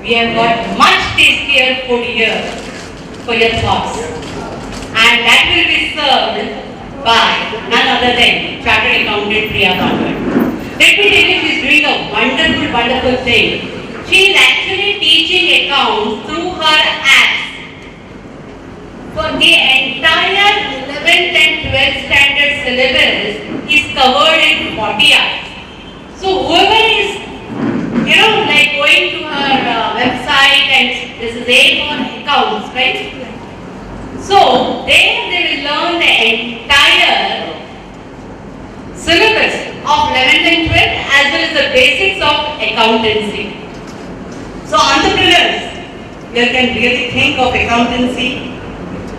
We have got much tastier food here for your thoughts. And that will be served by none other than Chartered Accountant Priya Bhagat. Let me tell you, she is doing a wonderful, wonderful thing. She is actually teaching accounts through her apps. For the entire 11th and 12th standard syllabus is covered in 40 hours. So whoever is, like going to her website and this is A for accounts, right? So there they will learn the entire syllabus of 11th and 12th as well as the basics of accountancy. So entrepreneurs, you can really think of accountancy.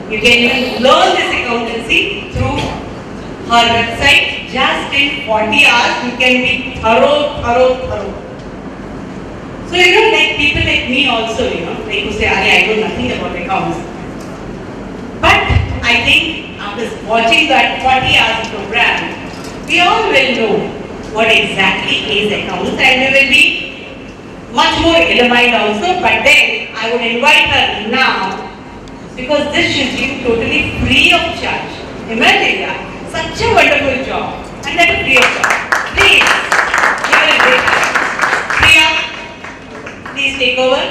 You can even learn this accountancy through her website. Just in 40 hours, you can be thorough. So like people like me also, like who say, I know nothing about accounts. But I think after watching that 40 hours program, we all will know what exactly is accounts and we will be much more illumined also. But then I would invite her now because this she's doing totally free of charge. Imagine that. Such a wonderful job. And that is free of charge. Please, give her a great hand. Priya, please take over.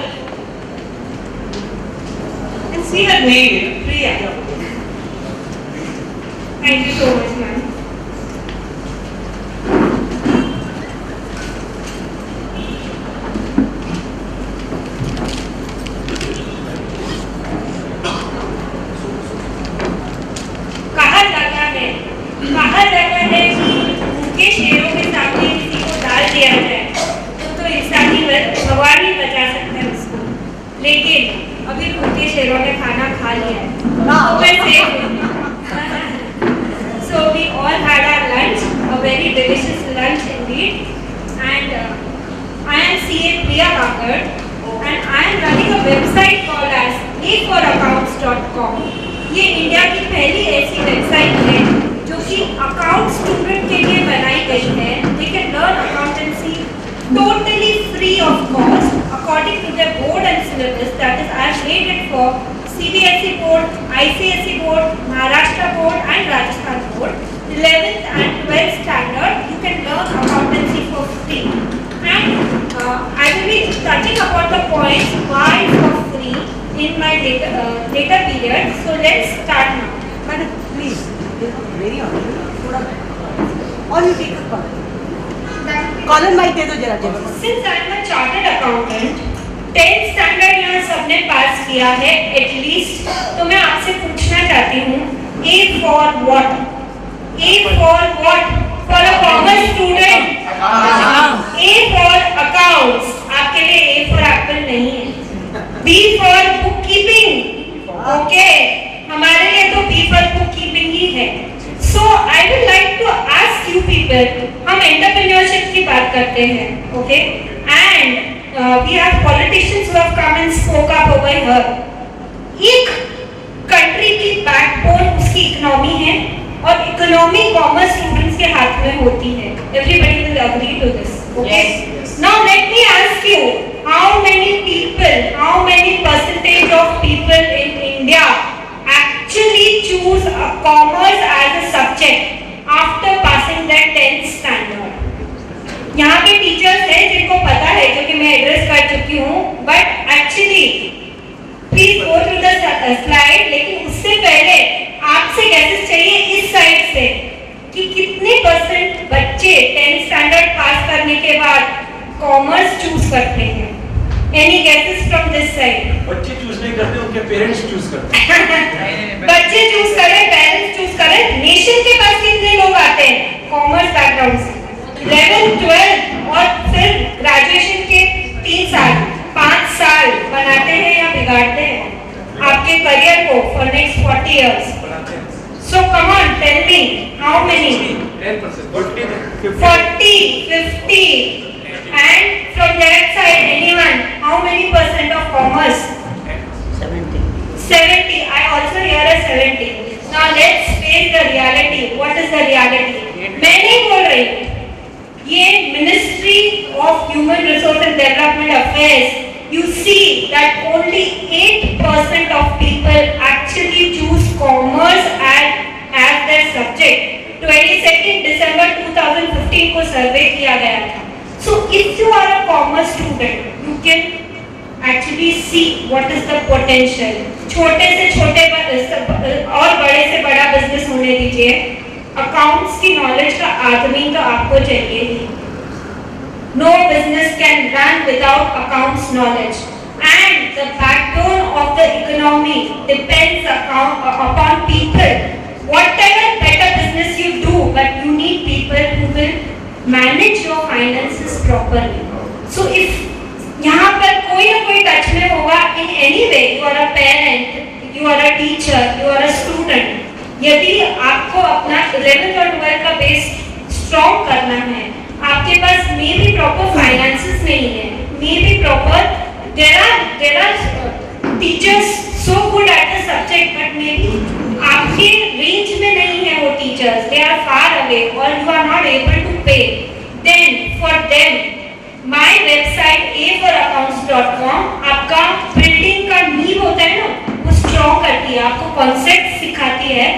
And see her name, Priya. Thank you so much, ma'am. कहा जाता है कि भूखे शेरों के सामने किसी को डाल दिया जाए तो इंसानी भगवान ही बचा सकता है उसको, लेकिन अभी भूखे शेरों ने खाना खा लिया है तो मैं सेफ हूँ. So we all had our lunch, a very delicious lunch indeed, and I am CA Priya Bhagat and I am running a website called as aforaccounts.com. ये इंडिया की पहली ऐसी वेबसाइट है जो कि अकाउंट स्टूडेंट के लिए बनाई गई है. They can learn accountancy totally free of cost according to their board and syllabus. That is, I have made it for CBSE board, ICSE board, Maharashtra board and Rajasthan board. 11th and 12th standard, you can learn accountancy for free. And I will be touching upon the points why for free in my later period. So let's start now. Madam, please, very honest. Or you take a column. Column might दे दो जरा जल्दी. Since I am a chartered accountant, 10th standard यहाँ सबने पास किया है at least, तो मैं आपसे पूछना चाहती हूँ A for what? A for what? For a commerce student. A for accounts. आपके लिए A for apple नहीं है. B for bookkeeping. Okay. हमारे लिए तो B for bookkeeping ही है. So I would like to ask you people, हम entrepreneurship की बात करते हैं, okay? And we have politicians who have come and spoke up over here. एक country की backbone उसकी economy है और economy commerce students के हाथ में होती है. Everybody will agree to this, okay? Yes. Now let me ask you, how many people, how many percentage of people in India actually choose a commerce as a subject after passing their 10th standard? यहाँ पे teachers हैं जिनको पता है, जो कि मैं address कर चुकी हूँ, but actually please go through the slide. लेकिन उससे पहले आपसे गैसेस चाहिए इस साइड से कि कितने परसेंट बच्चे 10th स्टैंडर्ड पास करने के बाद कॉमर्स चूज करते हैं. Any guesses from this side? बच्चे चूज नहीं करते, उनके पेरेंट्स चूज करते हैं. बच्चे चूज करें, पेरेंट्स चूज करें. नेशन के पास कितने लोग आते हैं कॉमर्स बैकग्राउंड से? 11th 12th और फिर ग्रेजुएशन के 3 साल 5 साल बनाते हैं या बिगाड़ते हैं आपके करियर को for next 40 years. So come on, tell me how many? 10%, 40, 40, 50, and from that side anyone? How many percent of commerce? 70. I also hear a 70. Now let's face the reality. What is the reality? मैं नहीं बोल रही. ये Ministry of Human Resource and Development Affairs you see that only 8% of people actually choose commerce as their subject. 22nd December 2015 को सर्वे किया गया था. So if you are a commerce student, you can actually see what is the potential. छोटे से छोटे और बड़े से बड़ा बिजनेस होने दीजिए, अकाउंट्स की नॉलेज का आदमी तो आपको चाहिए ही. No business can run without accounts knowledge, and the backbone of the economy depends upon people. Whatever better business you do, but you need people who will manage your finances properly. So if यहाँ पर कोई ना कोई touch में होगा in any way, you are a parent, you are a teacher, you are a student. यदि आपको अपना 11th और 12th का बेस स्ट्रॉन्ग करना है, आपके पास मे बी प्रॉपर फाइनेंसेस नहीं है, maybe proper there are teachers so good at the subject, but maybe आपके रेंज में नहीं है वो teachers, they are far away और you are not able to pay. Then for them my website a4accounts.com आपका building का नींव होता है ना, वो स्ट्रॉन्ग करती है, आपको कॉन्सेप्ट सिखाती है.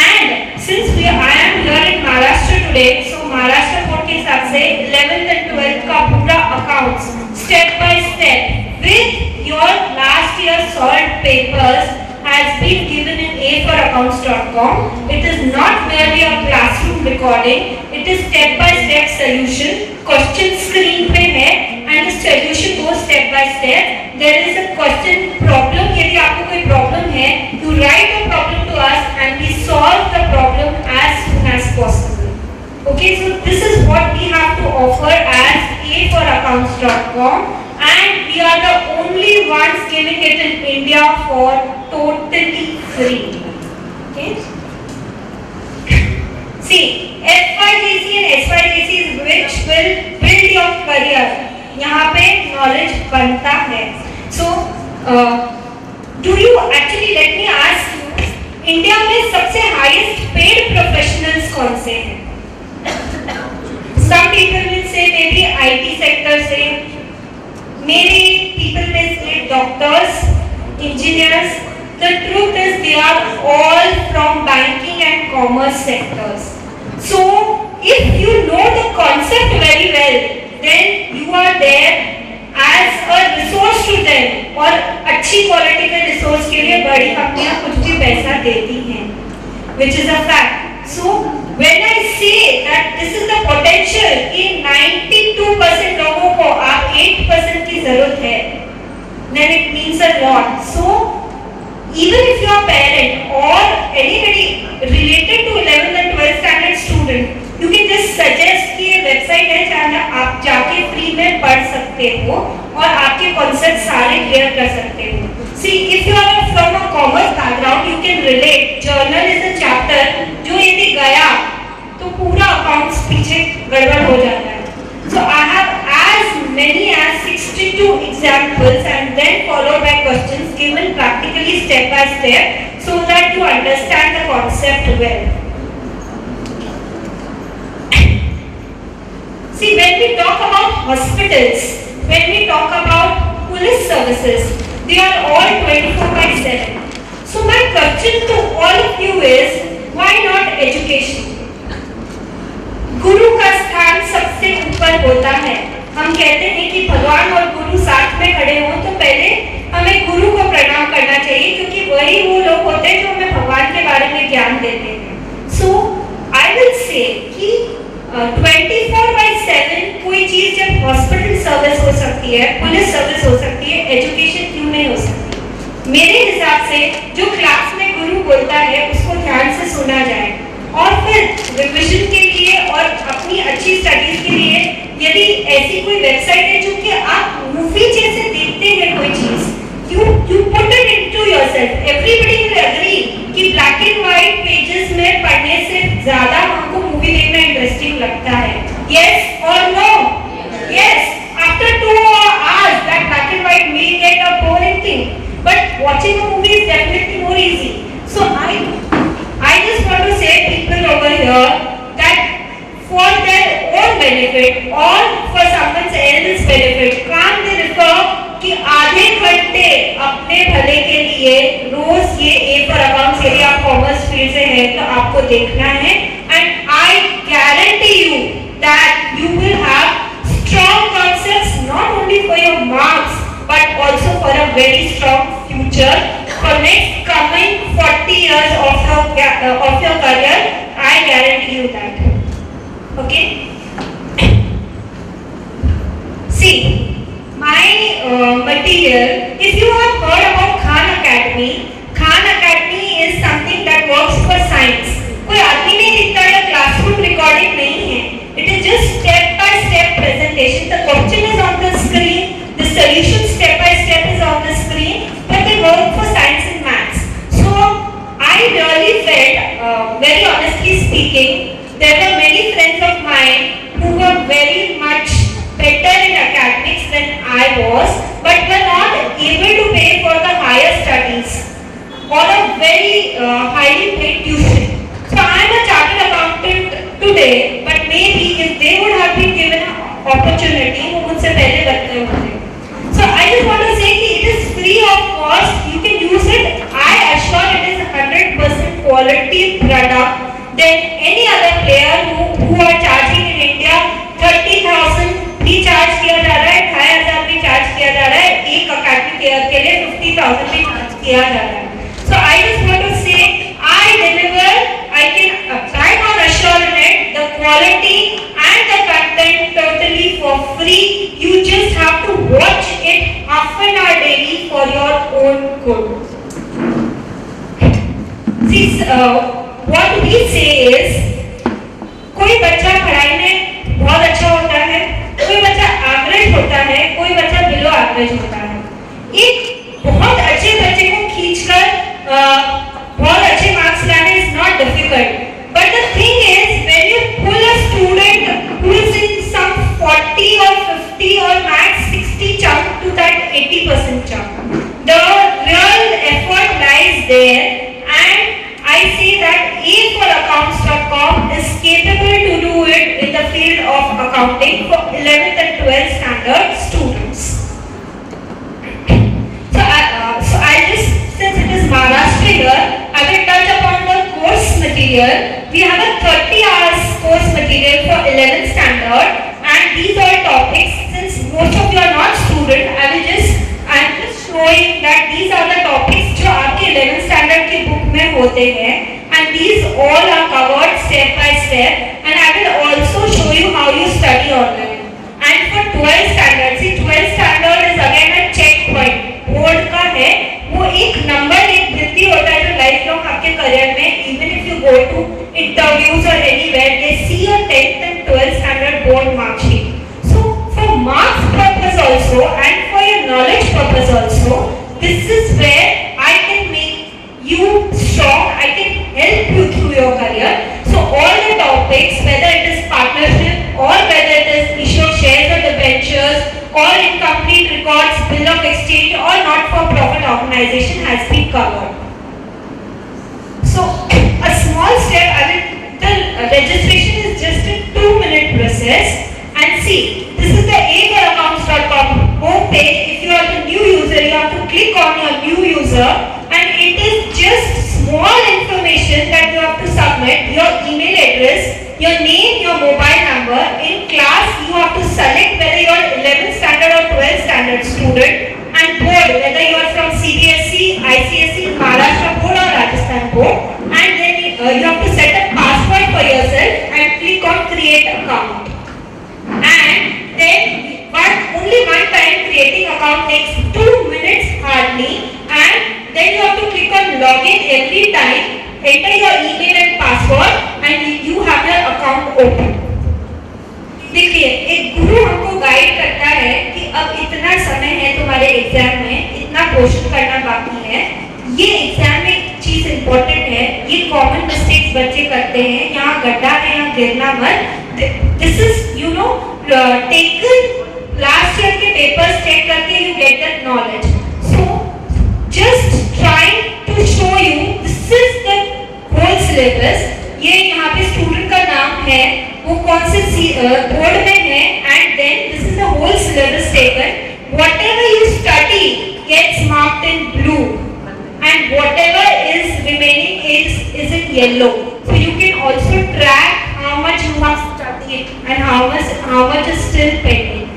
And since I am here in Maharashtra today, so Maharashtra board के हिसाब से 11th and 12th का पूरा accounts step by step with your last year solve papers has been given in a4accounts.com. It is not merely a classroom recording, it is step by step solution. Question screen पे है and the solution goes step by step. There is a question problem. यदि आपको कोई problem है, you write the problem to us and we solve the problem as soon as possible. Okay, so this is what we have to offer as a4accounts.com. And we are the only ones giving it in India for totally free. Okay? See, FYGC and SYGC is which will build your career. यहाँ पे knowledge बनता है. So, do you actually, let me ask you, India में सबसे highest paid professionals कौन से हैं? Some people will say maybe IT sector से, maybe people may say doctors, engineers. The truth is they are all from banking and commerce sectors. So if you know the concept very well, then you are there as a resource to them. और अच्छी quality के resource के लिए बड़ी कंपनियां कुछ भी पैसा देती हैं, which is a fact. So when I say that this is the potential कि 92% लोगों को आप 8% की जरूरत है, then it means a lot. So even if you are parent or anybody related to 11th and 12th standard student, you can just suggest कि ये website है जहाँ आप जाके फ्री में पढ़ सकते हो और आपके कॉन्सेप्ट सारे क्लियर कर सकते हो. See, if you are from a commerce background, you can relate. Journal is a chapter जो यदि गया तो पूरा अकाउंट्स पीछे गड़बड़ हो जाता है. So I have as many as 62 examples and then followed by questions given practically step by step so that you understand the concept well. See, when we talk about hospitals, when we talk about police services, they are all 24/7. So my question to all of you is, why not education? गुरु का स्थान सबसे ऊपर होता है. हम कहते हैं कि भगवान और गुरु साथ में खड़े हों तो पहले हमें गुरु को प्रणाम करना चाहिए, क्योंकि वही वो लोग होते हैं जो हमें भगवान के बारे में ज्ञान देते हैं. So I will say कि 24/7 कोई चीज जब हॉस्पिटल सर्विस हो सकती है, पुलिस सर्विस हो सकती है, एजुकेशन क्यों नहीं हो सकती? मेरे हिसाब से जो क्लास में गुरु बोलता है उसको ध्यान से सुना जाए और फिर रिविजन के लिए और अपनी अच्छी स्टडीज के लिए यदि ऐसी कोई वेबसाइट है जो कि आप मूवी जैसे देखते हैं कोई चीज, you put it into yourself. Everybody will agree कि ब्लैक एंड व्हाइट पेजेस में पढ़ने से ज्यादा हमको मूवी देखना इंटरेस्टिंग लगता है. Yes or no? Yes. After 2 hours, that black and white may get a boring thing, but watching a movie is definitely more easy. So I just want to say people over here that for their own benefit or for someone else's benefit, can't they refer है तो आपको देखना है, and I guarantee you that you will have strong concepts not only for your marks but also for a very strong future for next coming 40 years of your career. I guarantee you that. Okay. See, my material, if you have heard about Khan Academy is something that works for science. कोई आदमी नहीं दिखता है, classroom recording नहीं है. It is just step by step presentation. The question is on the screen, the solution step by step is on the screen, but they work for science and maths. So I really felt, very honestly speaking, there were many friends of mine who were very much better in academics than I was, but were not able to pay for the higher studies or a very highly paid tuition. So I am a chartered accountant today, but maybe if they would have been given an opportunity, वो मुझसे पहले बनते होंगे. So I just want to say कि it is free of cost. You can use it. I assure it is 100% quality product than any other player who are charging in India 30,000 भी charge किया जा रहा है, 2,500 भी charge किया जा रहा है, एक अकेडमिक ईयर के लिए 50,000 भी चार्ज किया जा रहा है. So I just want to say I deliver. I can assure it the quality and the content totally for free. You just have to watch it half an hour daily for your own good. See, what we say is, कोई बच्चा पढ़ाई में बहुत अच्छा होता है, कोई बच्चा एवरेज होता है, कोई बच्चा बिलो एवरेज होता है. एक बहुत अच्छे बच्चे को खींचकर बहुत अच्छे मार्क्स लाने is not difficult. But the thing is, when you pull a student who is in some 40 or 50 or max 60 chunk to that 80% chunk, the real effort lies there, and I say that A for accounts.com is capable to do it in the field of accounting for 11th and 12th standard students. So I just, since it is Maharashtra here, I will touch upon the course material. We have a 30 hours course material for 11th standard, and these are topics. Since most of you are not student, I am just showing that these are the topics जो आपके 11th standard की book में होते हैं, and these all are covered step by step, and I will also show you how you study online. And for 12th standard, see 12th standard is again a checkpoint. Board का है, वो एक number एक वृद्धि होता है जो life long आपके करियर में, even if you go to interviews और anywhere, they see your 10th and 12th standard board mark sheet. So for marks purpose also and for your knowledge purpose also, this is where I can make you strong, I can help you through your career. So all the topics, whether it is partnership or whether it is issue of shares or debentures or incomplete records, bill of exchange or not-for-profit organization has been covered. So a small step, the registration is just a 2-minute process, and see, this is the aforaccounts.com homepage. If you are the new user, you have to click on your new user, and it is just small information that you have to submit, your email address, your name, your mobile number. In class, you have to select whether you are 11th standard or 12th standard student, and board, whether you are from CBSE, ICSE, Maharashtra board or Rajasthan board, and then you have to set a password for yourself and click on create account. And then only one time creating account takes 2 minutes hardly, and then you have to click on login every time, enter your email and password, and you have your account open. देखिए, एक गुरु हमको guide करता है कि अब इतना समय है तुम्हारे एग्जाम में, इतना क्वेश्चन करना बाकी है, ये एग्जाम में एक चीज इंपॉर्टेंट है, ये कॉमन मिस्टेक्स बच्चे करते हैं, यहाँ गड्ढा है, यहाँ गिरना मत. This is you know taken last year के पेपर्स चेक करके you get that knowledge. So just trying to show you this is the whole syllabus. ये यहाँ पे स्टूडेंट का नाम है, वो कौन से बोर्ड में है, and then this is the whole syllabus taken. Whatever you study gets marked in blue, and whatever is remaining is in yellow. So you can also track how much you have studied and how much is still pending.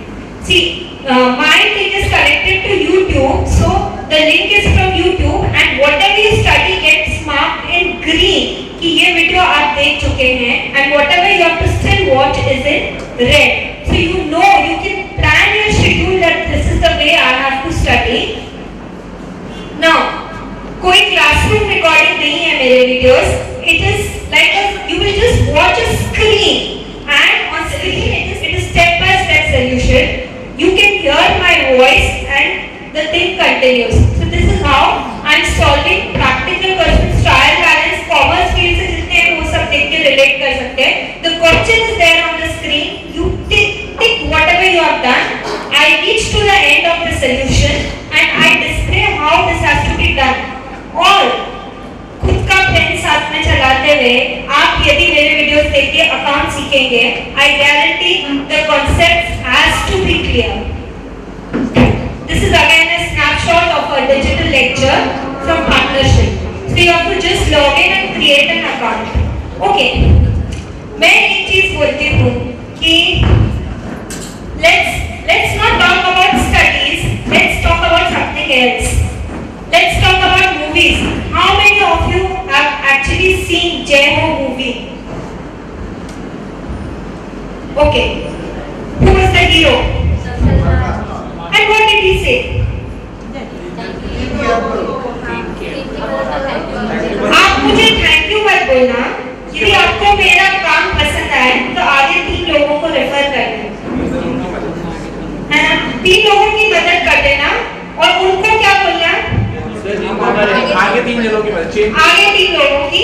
See, my thing is connected to YouTube, so the link is from YouTube, and whatever you study gets marked in green कि ये video आप देख चुके हैं, and whatever you have to still watch is in red. So you know, you can plan your schedule that this is the way I have to study. Now, कोई classroom recording नहीं है मेरे videos. It is like you will just watch a screen, and on screen it is step by step solution. You can hear my voice and the thing continues. So this is how I am solving practical questions, trial balance, commerce field से जितने हैं वो सब देख के relate कर सकते हैं. The question is there on the screen. You tick whatever you have done. I reach to the end of the solution and I display how this has to be done. और खुद का pen साथ में चलाते हुए आप यदि मेरे वीडियोस देख के अकाउंट सीखेंगे, I guarantee the concept has to be clear. This is again a snapshot of a digital lecture from partnership. So you have to just log in and create an account. Okay. मैं एक चीज बोलती हूँ कि let's not talk about studies. Let's talk about something else. Let's talk about movies. How many of you have actually seen Jai Ho movie? Okay. Who was the hero? And what did he say? आप मुझे thank you मत बोलना. यदि आपको मेरा काम पसंद आए तो आगे 3 लोगों को रेफर कर देना, है ना? 3 लोगों की मदद कर देना और उनको क्या बोलना? आगे 3 लोगों की मदद चेंज. आगे 3 लोगों की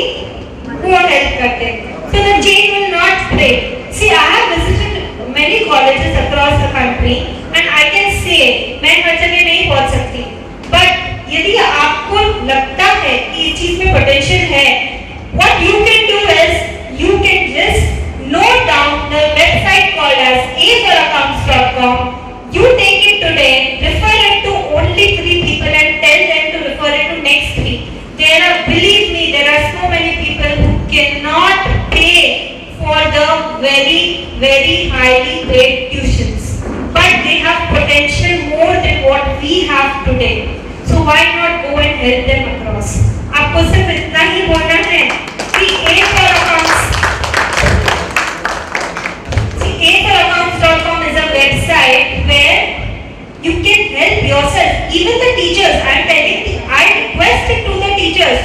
वो हेल्प करते हैं. So the chain will not break. See, I have visited many colleges across the country and I can say मैं हर जगह नहीं पहुंच सकती, but यदि आपको लगता है कि इस चीज में पोटेंशियल है, what you can do is you can just note down the website called as aforaccounts.com. You take it today, refer it to only 3 people and tell them to refer it to next 3. Believe me, there are so many people who cannot pay for the very highly paid tuitions, but they have potential more than what we have today. So why not go and help them across? आपको सिर्फ इतना ही बोलना है कि aforaccounts.com is a website where you can help yourself. Even the teachers, I am telling you, I request it to the teachers.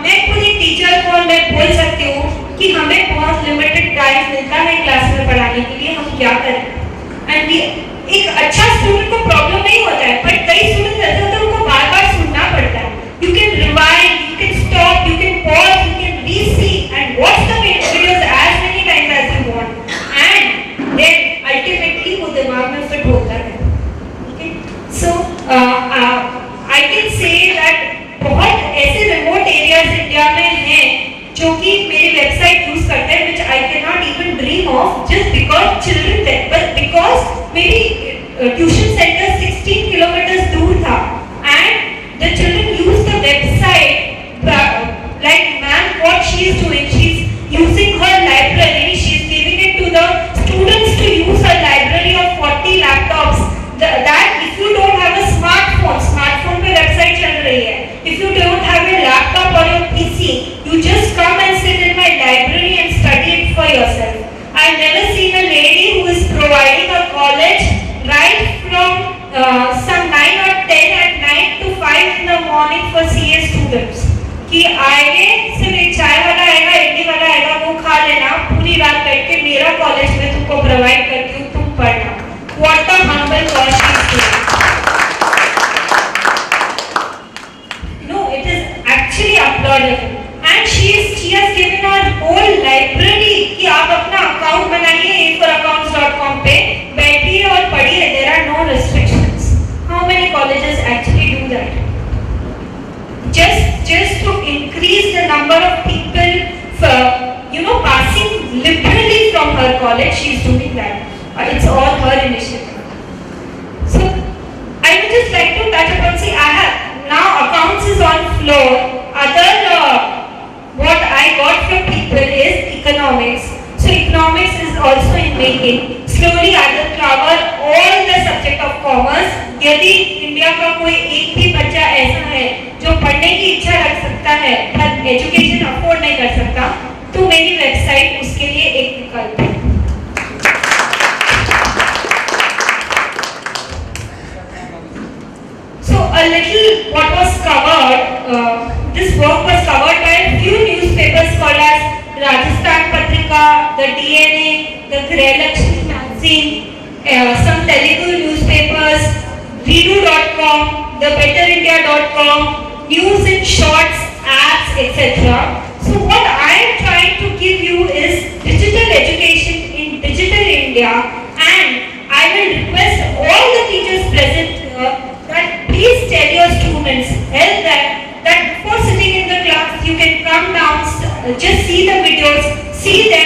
मैं खुद एक teacher को मैं बोल सकती हूँ कि हमें बहुत लिमिटेड टाइम मिलता है क्लास में पढ़ाने के लिए, हम क्या करें? एंड एक अच्छा स्टूडेंट को प्रॉब्लम नहीं होता है, पर कई स्टूडेंट्स ऐसे होते हैं उनको बार-बार सुनना पड़ता है. You can rewind, you can stop, you can pause, you can re-see and watch the videos as many times as you want, and then ultimately वो दिमाग में फिट होता है. Okay, so I can say that बहुत ऐसे remote areas India में हैं जो कि मेरी वेबसाइट यूज करते हैं, which I cannot even dream of just because children there, but because मेरी ट्यूशन सेंटर 16 किलोमीटर दूर था and the children use the website like ma'am what she is doing, she is using her library, she is giving it to the students to use her library of 40 laptops. That if you don't have a smartphone पे website चल रही है. If you don't have a laptop or your PC, you just come and sit in my library and study it for yourself. I've never seen a lady who is providing a college right from some 9 or 10 at night to 5 in the morning for CA students. कि आएंगे सिर्फ एक चाय वाला आएगा, इडली वाला आएगा, वो खा लेना, पूरी रात बैठ के मेरा कॉलेज में तुमको प्रोवाइड करती हूँ, तुम पढ़ना. What a humble cause she is doing. No, it is actually applaudable. And she has given her whole library कि आप अपना अकाउंट बनाइए aforaccounts.com पे, बैठिए और पढ़िए. There are no restrictions. How many colleges actually do that? Just to increase the number of people, passing liberally from her college, she is doing that. It's all her initiative. So I would just like to touch upon, see, I have now accounts is on floor. Other what I got economics. So economics is also in making. Slowly I will cover all the subject of commerce. यदि India का कोई एक भी बच्चा ऐसा है जो पढ़ने की इच्छा रख सकता है पर एजुकेशन अफोर्ड नहीं कर सकता, तो मेरी वेबसाइट उसके लिए एक विकल्प है. So a little what was covered, this work was covered by a few newspapers called as Rajasthan Patrika, the DNA, the Grelakshmi magazine, some Telugu newspapers, Redo.com, the BetterIndia.com, news in shorts, apps, etc. So what I am trying to give you is digital education in digital India, and I will request all the teachers present here that please tell your students, tell them that before sitting in the class you can come down, just see the videos, see them